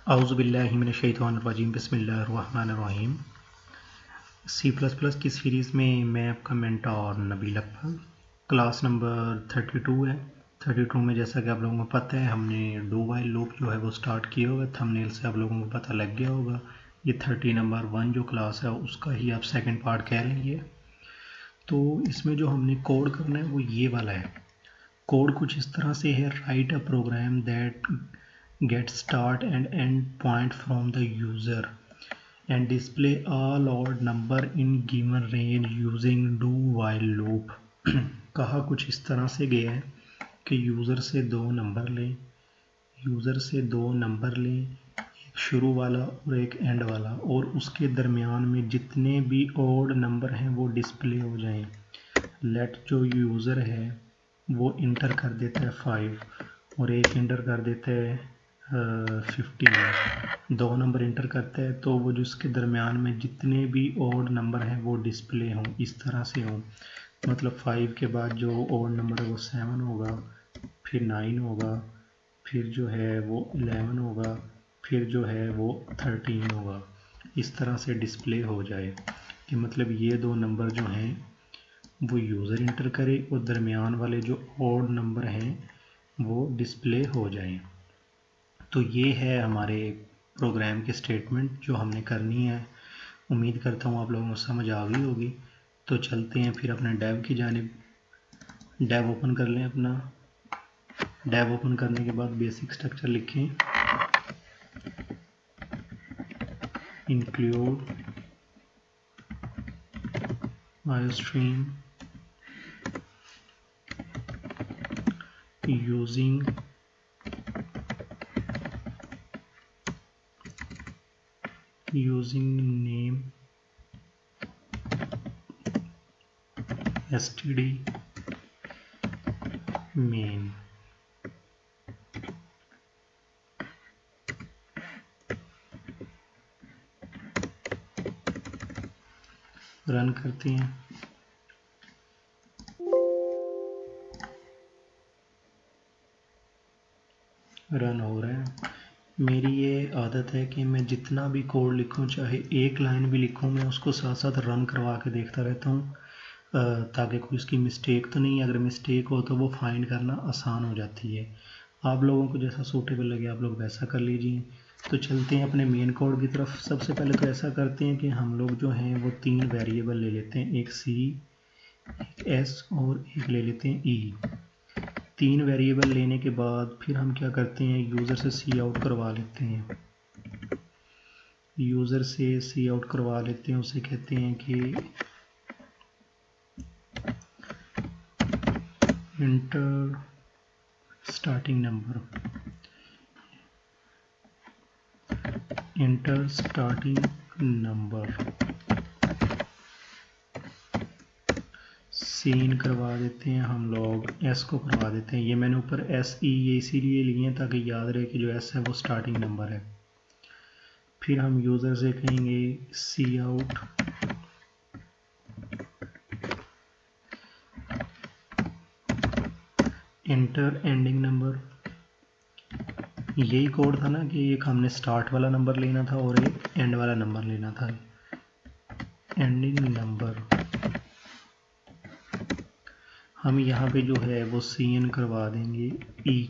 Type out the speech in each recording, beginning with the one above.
औज़ुबिल्लाहि मिनश्शैतानिर्रजीम बिस्मिल्लाहिर्रहमानिर्रहीम। C++ की series में मैं आपका mentor Nabeel Akbar. Class number 32 है। 32 में जैसा कि आप लोगों को पता है हमने डू वाइल लूप जो है वो स्टार्ट किया होगा। थंबनेल से आप लोगों को पता लग गया होगा। ये 30 नंबर 1 जो क्लास है उसका ही आप सेकेंड पार्ट कह लीजिए। तो इसमें जो हमने कोड करना है वो ये वाला है। कोड कुछ इस तरह से है, write a program that get start and end point from the user and display all odd number in given range using do while loop। कहा कुछ इस तरह से गया है कि यूज़र से दो नंबर लें, एक शुरू वाला और एक एंड वाला, और उसके दरमियान में जितने भी ऑड नंबर हैं वो डिस्प्ले हो जाएं। लेट जो यूज़र है वो इंटर कर देता है 5 और एक इंटर कर देता है 15। दो नंबर इंटर करता है तो वो जो इसके दरमियान में जितने भी ऑड नंबर हैं वो डिस्प्ले हों, इस तरह से हों। मतलब 5 के बाद जो ऑड नंबर है वो 7 होगा, फिर 9 होगा, फिर जो है वो 11 होगा, फिर जो है वो 13 होगा। इस तरह से डिस्प्ले हो जाए कि मतलब ये दो नंबर जो हैं वो यूज़र इंटर करे और दरमियान वाले जो ऑड नंबर हैं वो डिस्प्ले हो जाएं। तो ये है हमारे प्रोग्राम की स्टेटमेंट जो हमने करनी है। उम्मीद करता हूँ आप लोगों को समझ आ गई होगी। तो चलते हैं फिर अपने डेव की जानिब। डेव ओपन कर लें अपना। डेव ओपन करने के बाद बेसिक स्ट्रक्चर लिखें, include iostream using name std main। Run करते हैं। रन हो रहा है। मेरी ये आदत है कि मैं जितना भी कोड लिखूं, चाहे एक लाइन भी लिखूं, मैं उसको साथ साथ रन करवा के देखता रहता हूँ ताकि कोई उसकी मिस्टेक तो नहीं। अगर मिस्टेक हो तो वो फाइंड करना आसान हो जाती है। आप लोगों को जैसा सूटेबल लगे आप लोग वैसा कर लीजिए। तो चलते हैं अपने मेन कोड की तरफ। सबसे पहले तो ऐसा करते हैं कि हम लोग जो हैं वो 3 वेरिएबल ले लेते हैं, एक C, एक S और एक ले लेते हैं E। 3 वेरिएबल लेने के बाद फिर हम क्या करते हैं, यूज़र से सी आउट करवा लेते हैं। यूज़र से सी आउट करवा लेते हैं, उसे कहते हैं कि इंटर स्टार्टिंग नंबर सीन करवा देते हैं हम लोग, एस को करवा देते हैं। ये मैंने ऊपर एस ई ये इसीलिए लिए हैं ताकि याद रहे कि जो एस है वो स्टार्टिंग नंबर है। फिर हम यूज़र से कहेंगे सी आउट इंटर एंडिंग नंबर। यही कोड था ना कि एक हमने स्टार्ट वाला नंबर लेना था और एक एंड वाला नंबर लेना था। एंडिंग नंबर हम यहाँ पे जो है वो CN करवा देंगे ई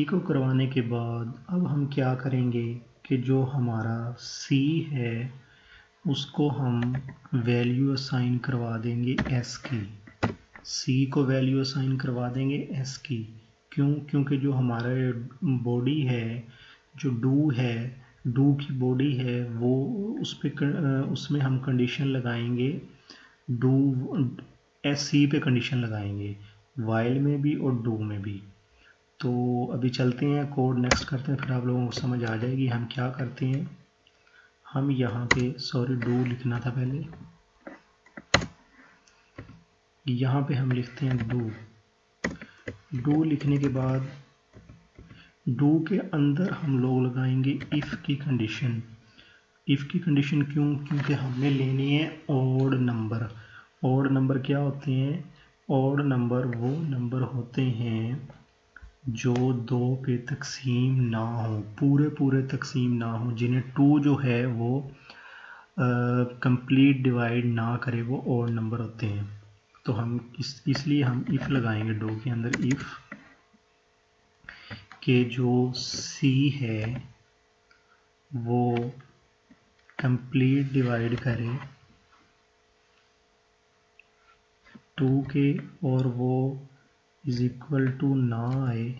को करवाने के बाद अब हम क्या करेंगे कि जो हमारा C है उसको हम वैल्यू असाइन करवा देंगे S की। C को वैल्यू असाइन करवा देंगे S की। क्यों? क्योंकि जो हमारा बॉडी है, जो डू है, डू की बॉडी है वो उसमें हम कंडीशन लगाएंगे, डू C पे कंडीशन लगाएंगे, वाइल में भी और डू में भी। तो अभी चलते हैं कोड नेक्स्ट करते हैं, फिर आप लोगों को समझ आ जाएगी हम क्या करते हैं। हम यहाँ पे डू लिखना था पहले, यहाँ पे हम लिखते हैं डू लिखने के बाद डू के अंदर हम लोग लगाएंगे इफ़ की कंडीशन। इफ़ की कंडीशन क्यों? क्योंकि हमें लेनी है ऑड नंबर। ऑड नंबर क्या होते हैं? ऑड नंबर वो नंबर होते हैं जो 2 पे तकसीम ना हो, पूरे तकसीम ना हो, जिन्हें 2 जो है वो कंप्लीट डिवाइड ना करे, वो ऑड नंबर होते हैं। तो हम इसलिए हम इफ़ लगाएंगे डू के अंदर, इफ़ के जो सी है वो कंप्लीट डिवाइड करे 2 के, और वो इज इक्वल टू ना आए,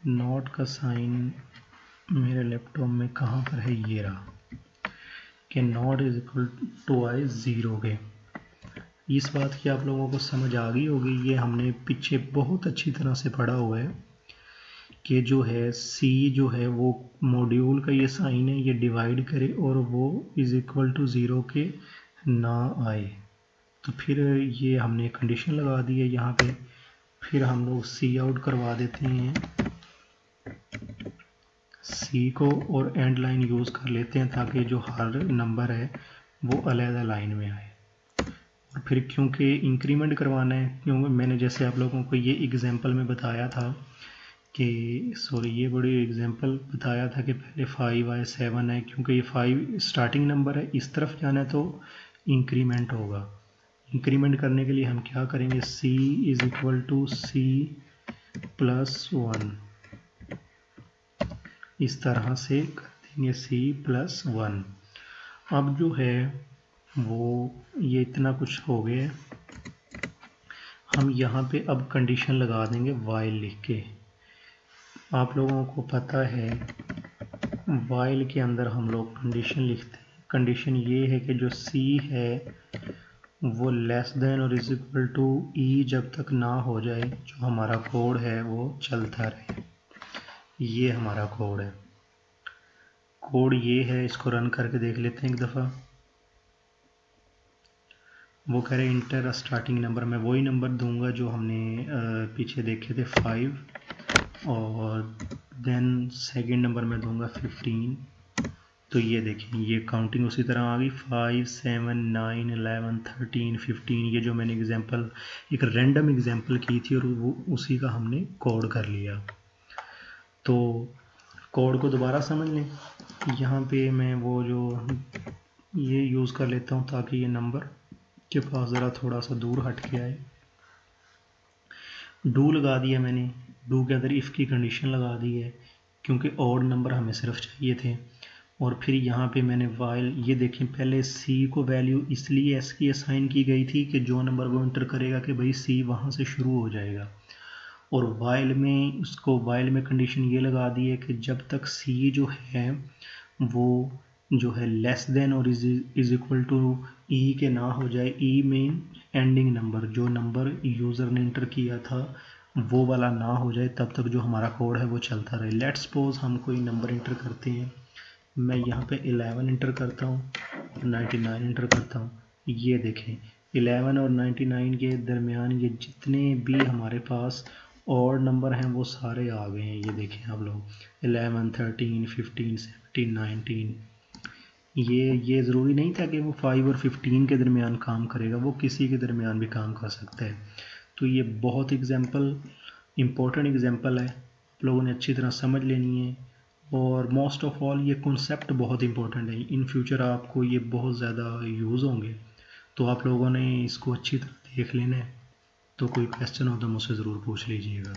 नॉट का साइन मेरे लैपटॉप में कहाँ पर है, ये रहा, कि नॉट इज इक्वल टू आए 0 के। इस बात की आप लोगों को समझ आ गई होगी, ये हमने पीछे बहुत अच्छी तरह से पढ़ा हुआ है कि जो है सी जो है वो मॉड्यूल का ये साइन है, ये डिवाइड करे और वो इज इक्वल टू 0 के ना आए। तो फिर ये हमने कंडीशन लगा दी है यहाँ पे, फिर हम लोग सी आउट करवा देते हैं सी को, और एंड लाइन यूज़ कर लेते हैं ताकि जो हर नंबर है वो अलग लाइन में आए। और फिर क्योंकि इंक्रीमेंट करवाना है, क्योंकि मैंने जैसे आप लोगों को ये एग्जांपल में बताया था कि ये बड़ी एग्जांपल बताया था कि पहले 5 आए 7 है, क्योंकि ये 5 स्टार्टिंग नंबर है, इस तरफ जाना है तो इंक्रीमेंट होगा। इंक्रीमेंट करने के लिए हम क्या करेंगे, c is equal to c plus 1, इस तरह से कर देंगे c प्लस 1। अब जो है वो ये इतना कुछ हो गया, हम यहाँ पे अब कंडीशन लगा देंगे वाइल लिख के। आप लोगों को पता है वाइल के अंदर हम लोग कंडीशन लिखते हैं, कंडीशन ये है कि जो c है वो लेस देन और इज इक्वल टू ई जब तक ना हो जाए, जो हमारा कोड है वो चलता रहे। ये हमारा कोड है, कोड ये है, इसको रन करके देख लेते हैं एक दफ़ा। वो कह रहे इंटर स्टार्टिंग नंबर, मैं वही नंबर दूंगा जो हमने पीछे देखे थे 5, और देन सेकंड नंबर में दूंगा 15। तो ये देखें, ये काउंटिंग उसी तरह आ गई, 5 7 9 11 13 15। ये जो मैंने एग्जांपल एक रैंडम एग्जांपल की थी और वो उसी का हमने कोड कर लिया। तो कोड को दोबारा समझ लें, यहाँ पे मैं वो जो ये यूज़ कर लेता हूँ ताकि ये नंबर के पास ज़रा थोड़ा सा दूर हट के आए। डू लगा दिया मैंने, डू के अंदर इफ़ की कंडीशन लगा दी है क्योंकि ऑड नंबर हमें सिर्फ चाहिए थे। और फिर यहाँ पे मैंने वाइल, ये देखें पहले सी को वैल्यू इसलिए एस की असाइन की गई थी कि जो नंबर वो इंटर करेगा कि भाई सी वहाँ से शुरू हो जाएगा। और वाइल में उसको, वाइल में कंडीशन ये लगा दी है कि जब तक सी जो है वो जो है लेस देन और इज इक्वल टू ई के ना हो जाए, ई में एंडिंग नंबर, जो नंबर यूज़र ने इंटर किया था वो वाला ना हो जाए, तब तक जो हमारा कोड है वो चलता रहे। लेट्स सपोज हम कोई नंबर इंटर करते हैं, मैं यहाँ पे 11 इंटर करता हूँ और 99 इंटर करता हूँ। ये देखें 11 और 99 के दरमियान ये जितने भी हमारे पास और नंबर हैं वो सारे आ गए हैं। ये देखें आप लोग 11 13 15 17 19। ये ज़रूरी नहीं था कि वो 5 और 15 के दरमियान काम करेगा, वो किसी के दरमियान भी काम कर सकता है। तो ये बहुत इम्पोर्टेंट एग्जांपल है, आप लोगों ने अच्छी तरह समझ लेनी है। और मोस्ट ऑफ ऑल ये कॉन्सेप्ट बहुत इंपॉर्टेंट है, इन फ्यूचर आपको ये बहुत ज़्यादा यूज़ होंगे, तो आप लोगों ने इसको अच्छी तरह देख लेना है। तो कोई क्वेश्चन हो तो मुझसे ज़रूर पूछ लीजिएगा।